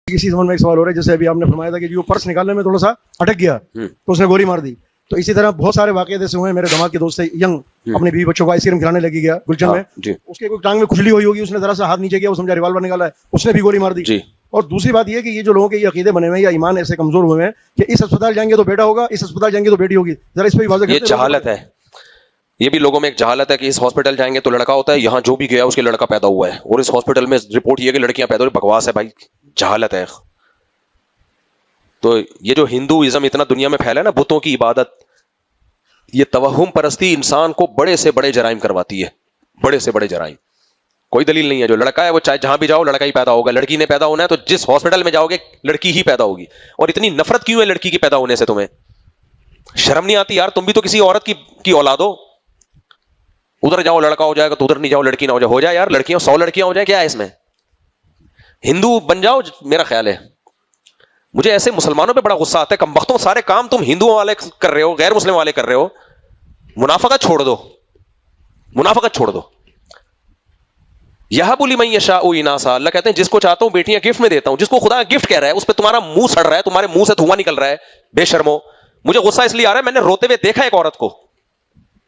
इसी संबंध में एक सवाल हो रहा है, जैसे अभी आपने फरमाया था कि जो पर्स निकालने में थोड़ा सा अटक गया तो उसने गोली मार दी, तो इसी तरह बहुत सारे वाकये ऐसे हुए हैं। मेरे दामाद के दोस्त है यंग, अपने बीवी बच्चों को आइसक्रीम खिलाने लगी गया गुलशन में, उसके कोई टांग में खुजली हुई होगी, उसने जरा सा हाथ नीचे किया, वो समझा रिवाल्वर निकाला है, उसने भी गोली मार दी। और दूसरी बात ये कि ये जो लोगों के ये अकीदे बने हुए हैं या ईमान ऐसे कमजोर हुए हैं कि इस अस्पताल जाएंगे तो बेटा होगा, इस अस्पताल जाएंगे तो बेटी होगी, जरा इस पर वाज़ेह करते हैं। ये जहालत है, ये भी लोगों में एक जहालत है कि इस हॉस्पिटल जाएंगे तो लड़का होता है, यहाँ जो भी गया उसके लड़का पैदा हुआ है, और इस हॉस्पिटल में रिपोर्ट ये कि लड़कियां पैदा हुई। बकवास है भाई, जहालत है। तो ये जो हिंदुइज्म इतना दुनिया में फैला है ना, बुतों की इबादत, ये तवहुम परस्ती इंसान को बड़े से बड़े जराइम करवाती है, बड़े से बड़े जराइम। कोई दलील नहीं है, जो लड़का है वो चाहे जहां भी जाओ लड़का ही पैदा होगा, लड़की ने पैदा होना है तो जिस हॉस्पिटल में जाओगे लड़की ही पैदा होगी। और इतनी नफरत क्यों है लड़की की पैदा होने से? तुम्हें शर्म नहीं आती यार? तुम भी तो किसी औरत की औलाद हो। उधर जाओ लड़का हो जाएगा तो उधर नहीं जाओ लड़की ना हो जाए यार, लड़कियां 100 लड़कियां हो जाए, क्या है इसमें? हिंदू बन जाओ, मेरा ख्याल है। मुझे ऐसे मुसलमानों पे बड़ा गुस्सा आता है, कमबख्तों सारे काम तुम हिंदुओं वाले कर रहे हो, गैर मुस्लिम वाले कर रहे हो। मुनाफिकत छोड़ दो, मुनाफिकत छोड़ दो। यहबु लिमन यशाउ इनासा, अल्लाह कहते हैं जिसको चाहता हूं बेटियां गिफ्ट में देता हूं। जिसको खुदा गिफ्ट कह रहा है उस पर तुम्हारा मुंह सड़ रहा है, तुम्हारे मुंह से धुआं निकल रहा है, बेशर्मो। मुझे गुस्सा इसलिए आ रहा है, मैंने रोते हुए देखा एक औरत को,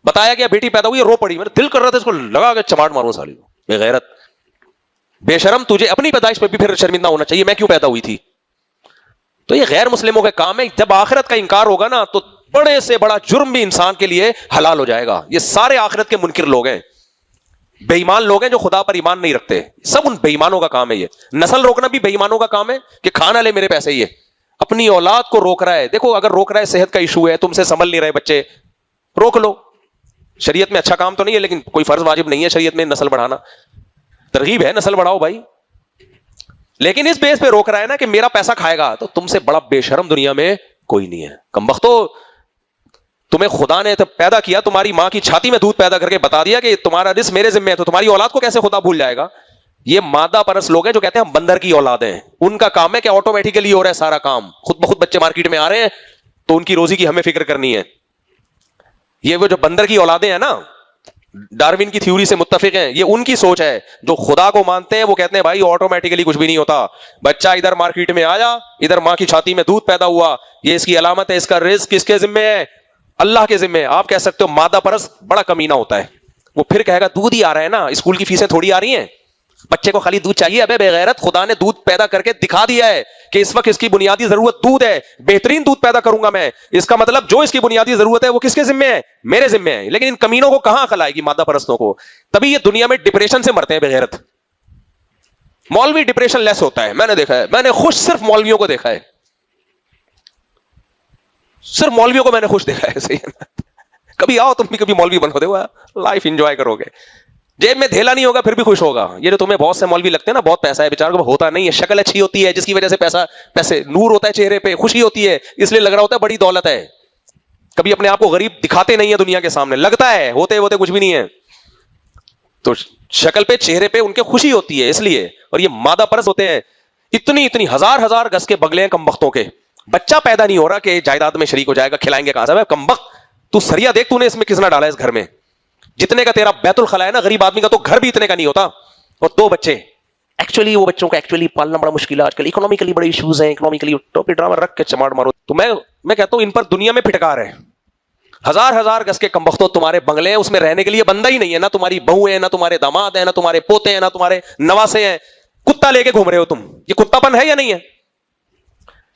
बताया गया बेटी पैदा हुई, रो पड़ी, मेरा दिल कर रहा था इसको लगा के चमाट मारूं साली को। बेगैरत, बेशरम, तुझे अपनी पैदाइश पर भी फिर शर्मिंदा होना चाहिए, मैं क्यों पैदा हुई थी? तो ये गैर मुस्लिमों का काम है। जब आखिरत का इंकार होगा ना तो बड़े से बड़ा जुर्म भी इंसान के लिए हलाल हो जाएगा। ये सारे आखिरत के मुनकिर लोग हैं, बेईमान लोग हैं जो खुदा पर ईमान नहीं रखते। सब उन बेईमानों का काम है। ये नस्ल रोकना भी बेईमानों का काम है कि खाना ले मेरे पैसे, ये अपनी औलाद को रोक रहा है। देखो, अगर रोक रहा है, सेहत का इशू है, तुमसे संभल नहीं रहे बच्चे, रोक लो। शरीयत में अच्छा काम तो नहीं है, लेकिन कोई फर्ज वाजिब नहीं है शरीयत में नस्ल बढ़ाना। तरगीब है, नस्ल बढ़ाओ भाई, लेकिन इस बेस पे रोक रहा है ना कि मेरा पैसा खाएगा, तो तुमसे बड़ा बेशरम दुनिया में कोई नहीं है। कमबख्तो, तुम्हें खुदा ने तब पैदा किया, तुम्हारी मां की छाती में दूध पैदा करके बता दिया कि तुम्हारा रिस्क मेरे जिम्मे है, तो तुम्हारी औलाद को कैसे खुदा भूल जाएगा? ये मादा परस लोग हैं जो कहते हैं हम बंदर की औलाद हैं। उनका काम है कि ऑटोमेटिकली हो रहा है सारा काम, खुद ब खुद बच्चे मार्केट में आ रहे हैं, तो उनकी रोजी की हमें फिक्र करनी है। ये वो जो बंदर की औलादें हैं ना, डार्विन की थ्योरी से मुत्तफिक हैं, ये उनकी सोच है। जो खुदा को मानते हैं वो कहते हैं भाई ऑटोमेटिकली कुछ भी नहीं होता, बच्चा इधर मार्केट में आया, इधर मां की छाती में दूध पैदा हुआ, ये इसकी अलामत है, इसका रिस्क किसके जिम्मे है? अल्लाह के जिम्मे। आप कह सकते हो मादा परस बड़ा कमीना होता है, वो फिर कहेगा दूध ही आ रहा है ना, स्कूल की फीसें थोड़ी आ रही हैं, बच्चे को खाली दूध चाहिए। अबे बेगैरत, खुदा ने दूध पैदा करके दिखा दिया है कि इस वक्त इसकी बुनियादी जरूरत दूध है, बेहतरीन दूध पैदा करूंगा मैं। इसका मतलब जो इसकी बुनियादी जरूरत है वो किसके जिम्मे है? मेरे जिम्मे है। लेकिन इन कमीनों को कहां अकल आएगी, मादा परस्तों को? तभी ये दुनिया में डिप्रेशन से मरते हैं बेगैरत। मौलवी डिप्रेशन लेस होता है, मैंने देखा है, मैंने खुश सिर्फ मौलवियों को देखा है, सिर्फ मौलवियों को मैंने खुश देखा है। सही है? कभी आओ तुम भी, कभी मौलवी बनो, देखो लाइफ एंजॉय करोगे, जेब में धेला नहीं होगा फिर भी खुश होगा। ये जो तुम्हें बहुत से मौलवी लगते हैं ना, बहुत पैसा है, बेचारों को होता नहीं है, शक्ल अच्छी होती है जिसकी वजह से पैसे नूर होता है चेहरे पे, खुशी होती है, इसलिए लग रहा होता है बड़ी दौलत है। कभी अपने आप को गरीब दिखाते नहीं है दुनिया के सामने, लगता है होते होते कुछ भी नहीं है। तो शक्ल पे, चेहरे पे उनके खुशी होती है इसलिए। और ये मादा परस होते हैं, इतनी हजार गज के बगले हैं कमबख्तों के, बच्चा पैदा नहीं हो रहा कि जायदाद में शरीक हो जाएगा, खिलाएंगे कहां से? कमबख्त, तू सरिया देख तूने इसमें किसने डाला, इस घर में जितने का तेरा बैतुल खला है ना, गरीब आदमी का तो घर भी इतने का नहीं होता। और 2 बच्चे, एक्चुअली वो बच्चों को एक्चुअली पालना बड़ा मुश्किल है आजकल, इकोनॉमिकली बड़े इश्यूज हैं, इकोनॉमिकली टोपी ड्रामा रख के चमाट मारो। तो मैं कहता हूं इन पर दुनिया में फिटकार है। हजार गज के कमबख्तों तुम्हारे बंगले हैं, उसमें रहने के लिए बंदा ही नहीं है, ना तुम्हारी बहू है, ना तुम्हारे दामाद है, ना तुम्हारे पोते हैं, ना तुम्हारे नवासे हैं, कुत्ता लेके घूम रहे हो तुम। ये कुत्तापन है या नहीं है?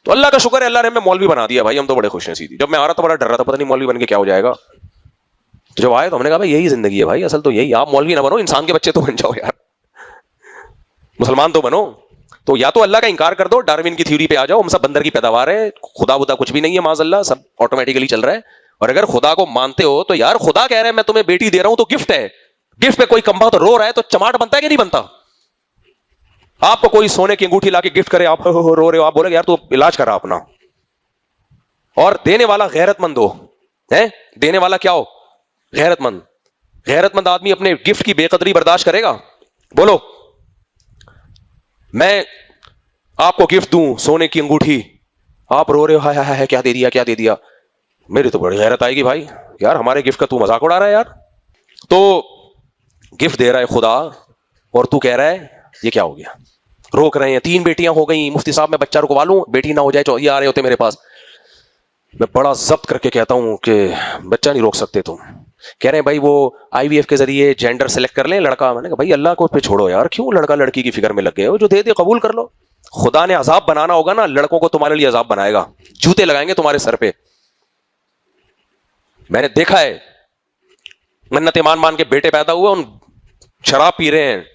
तो अल्लाह का शुक्र है, अल्लाह ने हमें मौलवी बना दिया भाई, हम तो बड़े खुश हैं। सीधी जब मैं आ रहा था बड़ा डर रहा था, पता नहीं मौलवी बन के क्या हो जाएगा। तो जब आए तो हमने कहा भाई यही जिंदगी है भाई, असल तो यही, आप मौलवी ना बनो, इंसान के बच्चे तो बन जाओ यार, मुसलमान तो बनो। तो या तो अल्लाह का इंकार कर दो, डार्विन की थ्योरी पे आ जाओ, हम सब बंदर की पैदावार है, खुदा बुदा कुछ भी नहीं है, माज़अल्लाह सब ऑटोमेटिकली चल रहा है। और अगर खुदा को मानते हो तो यार खुदा कह रहा है मैं तुम्हें बेटी दे रहा हूं तो गिफ्ट है, गिफ्ट पे कोई कमबख्त रो रहा है तो चमाट बनता है कि नहीं बनता? आपको कोई सोने की अंगूठी लाके गिफ्ट करे, आप रो रहे हो, आप बोले यार तू इलाज करा अपना। और देने वाला गैरतमंद हो, है देने वाला क्या हो? गैरतमंद। गैरतमंद आदमी अपने गिफ्ट की बेकदरी बर्दाश्त करेगा? बोलो, मैं आपको गिफ्ट दूं सोने की अंगूठी, आप रो रहे हो हाय हाय हाय क्या दे दिया क्या दे दिया, मेरी तो बड़ी गैरत आएगी भाई, यार हमारे गिफ्ट का तू मजाक उड़ा रहा है यार। तो गिफ्ट दे रहा है खुदा और तू कह रहा है ये क्या हो गया? रोक रहे हैं, 3 बेटियां हो गई, मुफ्ती साहब मैं बच्चा रुकवा लूं, बेटी ना हो जाए, ये आ रहे होते मेरे पास, मैं बड़ा जब्त करके कहता हूं कि बच्चा नहीं रोक सकते तुम। कह रहे हैं भाई वो IVF के जरिए जेंडर सेलेक्ट कर लें लड़का। मैंने कहा भाई अल्लाह को पे छोड़ो यार, क्यों लड़का लड़की की फिक्र में लग गए हो, जो दे दे कबूल कर लो। खुदा ने अजाब बनाना होगा ना, लड़कों को तुम्हारे लिए अजाब बनाएगा, जूते लगाएंगे तुम्हारे सर पे। मैंने देखा है, मन्नतें मान मान के बेटे पैदा हुए, उन शराब पी रहे हैं,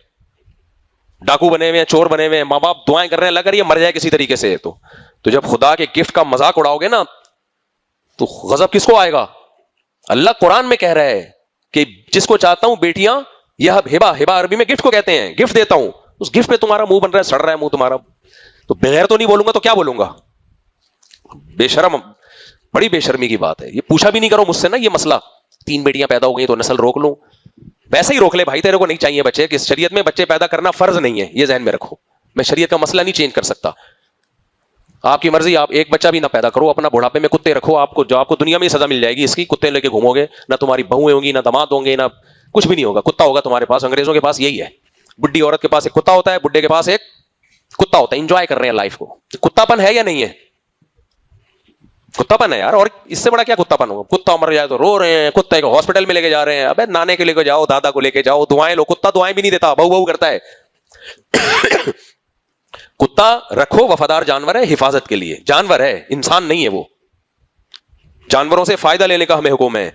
डाकू बने हुए हैं, चोर बने हुए हैं, माँ बाप दुआएं कर रहे हैं अल्लाह करिए मर जाए किसी तरीके से। तो जब खुदा के गिफ्ट का मजाक उड़ाओगे ना तो गजब किसको आएगा। अल्लाह कुरान में कह रहा है कि जिसको चाहता हूं बेटियां, यह हिबा, हिबा अरबी में गिफ्ट को कहते हैं, गिफ्ट देता हूं, उस गिफ्ट पे तुम्हारा मुंह बन रहा है, सड़ रहा है मुंह तुम्हारा, तो बगैर तो नहीं बोलूंगा तो क्या बोलूंगा। बेशरम, बड़ी बेशर्मी की बात है। ये पूछा भी नहीं करो मुझसे ना ये मसला, 3 बेटियां पैदा हो गई तो नस्ल रोक लूं। वैसे ही रोक ले भाई, तेरे को नहीं चाहिए बच्चे, कि शरीयत में बच्चे पैदा करना फर्ज नहीं है, ये ज़हन में रखो। मैं शरीयत का मसला नहीं चेंज कर सकता, आपकी मर्जी, आप एक बच्चा भी ना पैदा करो, अपना बुढ़ापे में कुत्ते रखो, आपको जो आपको दुनिया में ही सजा मिल जाएगी इसकी, कुत्ते लेके घूमोगे, ना तुम्हारी बहुएं होंगी, ना दामाद होंगे, ना कुछ भी नहीं होगा, कुत्ता होगा तुम्हारे पास। अंग्रेजों के पास यही है, बुढ़ी औरत के पास एक कुत्ता होता है, बुढ़े के पास एक कुत्ता होता है, एंजॉय कर रहे हैं लाइफ को। कुत्तापन है या नहीं है? कुत्तापन है यार, और इससे बड़ा क्या कुत्तापन होगा। कुत्ता मर जाए तो रो रहे हैं, कुत्ते को हॉस्पिटल में लेके जा रहे हैं, अबे नाने के लेके जाओ, दादा को लेके जाओ, दुआएं लो। कुत्ता दुआएं भी नहीं देता, बहु बहु करता है। कुत्ता रखो, वफादार जानवर है, हिफाजत के लिए जानवर है, इंसान नहीं है वो। जानवरों से फायदा लेने का हमें हुक्म है,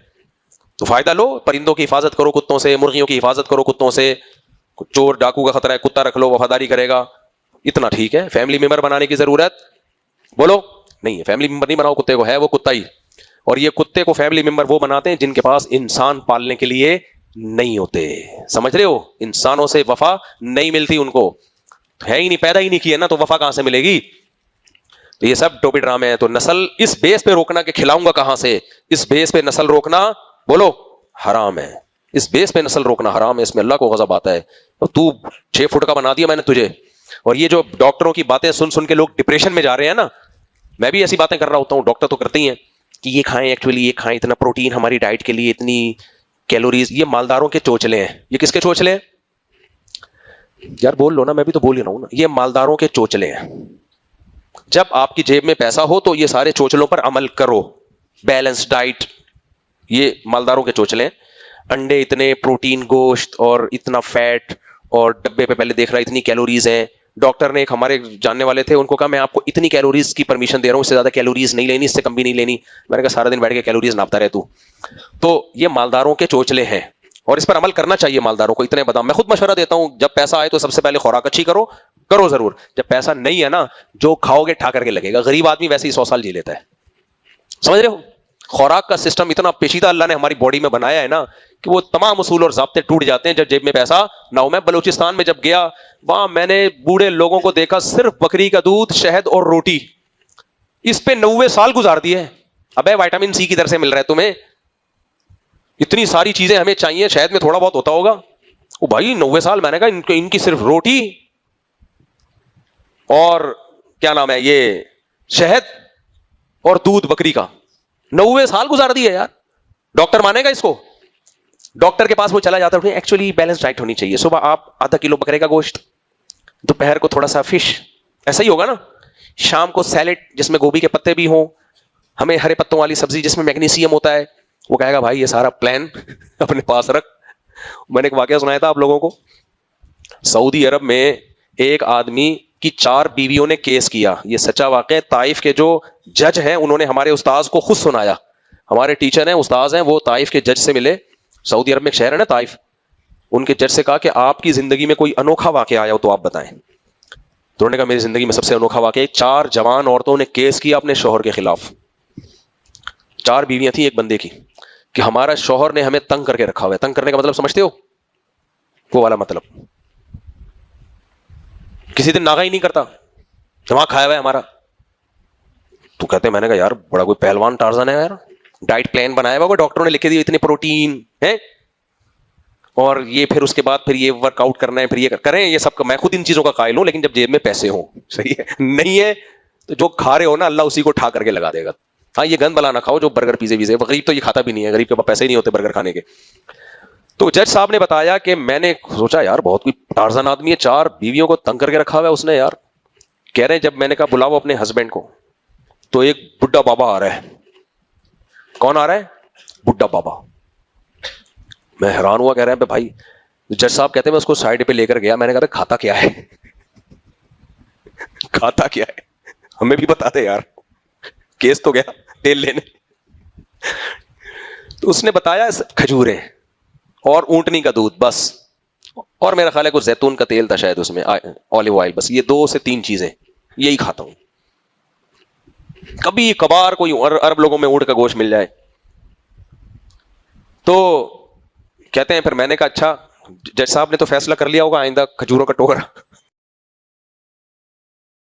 तो फायदा लो, परिंदों की हिफाजत करो कुत्तों से, मुर्गियों की हिफाजत करो कुत्तों से, चोर डाकू का खतरा है, कुत्ता रख लो, वफादारी करेगा, इतना ठीक है। फैमिली मेंबर बनाने की जरूरत बोलो नहीं है, फैमिली मेंबर नहीं बनाओ कुत्ते को, है वो कुत्ता ही। और ये कुत्ते को फैमिली मेंबर वो बनाते हैं जिनके पास इंसान पालने के लिए नहीं होते, समझ रहे हो। इंसानों से वफा नहीं मिलती उनको, है ही नहीं, पैदा ही नहीं किया ना, तो वफा कहां से मिलेगी। तो ये सब टोपी ड्रामे हैं। तो नस्ल इस बेस पे रोकना कि खिलाऊंगा कहां से, इस बेस पे नस्ल रोकना बोलो हराम है, इस बेस पे नस्ल रोकना हराम है, इसमें अल्लाह को गजब आता है। तो तू 6 फुट का बना दिया मैंने तुझे, और ये जो डॉक्टरों की बातें सुन सुन के लोग डिप्रेशन में जा रहे हैं ना, मैं भी ऐसी बातें कर रहा होता हूं, डॉक्टर तो करते ही हैं कि ये खाएं, एक्चुअली ये खाएं, इतना प्रोटीन हमारी डाइट के लिए, इतनी कैलोरीज। ये मालदारों के चोचले हैं। ये किसके चोचले हैं यार, बोल लो ना, मैं भी तो बोल ही रहा हूं ना। ये मालदारों के चोचले हैं। जब आपकी जेब में पैसा हो तो ये सारे चोचलों पर अमल करो, बैलेंस डाइट, ये मालदारों के चोचले हैं। अंडे इतने, प्रोटीन, गोश्त, और इतना फैट, और डब्बे पे पहले देख रहा इतनी कैलोरीज हैं। डॉक्टर ने, एक हमारे जानने वाले थे, उनको कहा मैं आपको इतनी कैलोरीज की परमिशन दे रहा हूं, इससे ज्यादा कैलोरीज नहीं लेनी, इससे कम भी नहीं लेनी। मैंने कहा सारा दिन बैठ के कैलोरीज नापता रहे तू। तो ये मालदारों के चोचले हैं, और इस पर अमल करना चाहिए मालदारों को। इतने बादाम, मैं खुद मशवरा देता हूं, जब पैसा आए तो सबसे पहले खुराक अच्छी करो, करो जरूर। जब पैसा नहीं है ना, जो खाओगे ठा करके लगेगा। गरीब आदमी वैसे ही 100 साल जी लेता है, समझ रहे हो। खुराक का सिस्टम इतना पेचीदा अल्लाह ने हमारी बॉडी में बनाया है ना, कि वो तमाम उसूल और ज़ाब्ते टूट जाते हैं जब जेब में पैसा ना हो। मैं बलूचिस्तान में जब गया, वहां मैंने बूढ़े लोगों को देखा, सिर्फ बकरी का दूध, शहद और रोटी, इस पे 90 साल गुजार दिए। अबे विटामिन सी किधर से मिल रहा है तुम्हें, इतनी सारी चीजें हमें चाहिए, शहद में थोड़ा बहुत होता होगा। ओ भाई 90 साल, मैंने कहा इनकी सिर्फ रोटी और क्या नाम है, ये शहद और दूध बकरी का, 90 साल गुजार दिए यार। डॉक्टर मानेगा इसको? डॉक्टर के पास वो चला जाता है, एक्चुअली बैलेंस डाइट होनी चाहिए। सुबह आप आधा किलो बकरे का गोश्त, दोपहर को थोड़ा सा फिश, ऐसा ही होगा ना। शाम को सैलेड जिसमें गोभी के पत्ते भी हों, हमें हरे पत्तों वाली सब्जी जिसमें मैग्नीशियम होता है। वो कहेगा भाई ये सारा प्लान अपने पास रख। मैंने एक वाकया सुनाया था आप लोगों को। सऊदी अरब में एक आदमी की 4 बीवियों ने केस किया, ये सच्चा वाकया। ताइफ के जो जज हैं उन्होंने हमारे उस्ताद को खुद सुनाया। हमारे टीचर हैं, उस्ताद हैं, वो ताइफ के जज से मिले। सऊदी अरब में एक शहर है ना ताइफ, उनके जज से कहा कि आपकी जिंदगी में कोई अनोखा वाकया आया हो तो आप बताएं। तो उन्होंने कहा मेरी जिंदगी में सबसे अनोखा वाकया, 4 जवान औरतों ने केस किया अपने शौहर के खिलाफ। 4 बीवियां थी एक बंदे की, कि हमारा शौहर ने हमें तंग करके रखा हुआ है। तंग करने का मतलब समझते हो? वो वाला मतलब, किसी दिन नागा ही नहीं करता, दिमाग खाया हुआ है हमारा। तो कहते, मैंने कहा यार बड़ा कोई पहलवान टार्जन है यार, डाइट प्लान बनाया हुआ डॉक्टरों ने, लिखे दिए इतने प्रोटीन है, और ये फिर उसके बाद फिर ये वर्कआउट करना है, फिर ये करें ये सब। मैं खुद इन चीजों का कायल हूं, लेकिन जब जेब में पैसे हों, सही है, नहीं है तो जो खा रहे हो ना, अल्लाह उसी को ठा करके लगा देगा। हाँ, ये गंद बला ना खाओ जो बर्गर पिज़्ज़े वीज़े, गरीब तो ये खाता भी नहीं है, गरीब के पास पैसे ही नहीं होते बर्गर खाने के। تو جج صاحب نے بتایا کہ میں نے سوچا یار بہت کوئی ٹارزن آدمی ہے, 4 بیویوں کو تنگ کر کے رکھا ہوا ہے اس نے یار. کہہ رہے ہیں جب میں نے کہا بلاؤ اپنے ہسبینڈ کو, تو ایک بڈھا بابا آ رہا ہے. کون آ رہا ہے؟ بڈھا بابا. میں حیران ہوا, کہہ رہے ہیں بھائی. جج صاحب کہتے ہیں میں اس کو سائڈ پہ لے کر گیا, میں نے کہا کھاتا کیا ہے, کھاتا کیا ہے, ہمیں بھی بتا دے یار, کیس تو گیا تیل لینے. تو اس نے بتایا کھجوریں اور اونٹنی کا دودھ بس, اور میرا خیال ہے کچھ زیتون کا تیل تھا شاید اس میں, آلیو آئل, بس یہ 2 سے 3 چیزیں یہی کھاتا ہوں. کبھی کبھار کوئی عرب لوگوں میں اونٹ کا گوشت مل جائے. تو کہتے ہیں پھر میں نے کہا اچھا جج صاحب نے تو فیصلہ کر لیا ہوگا آئندہ کھجوروں کا ٹوکرا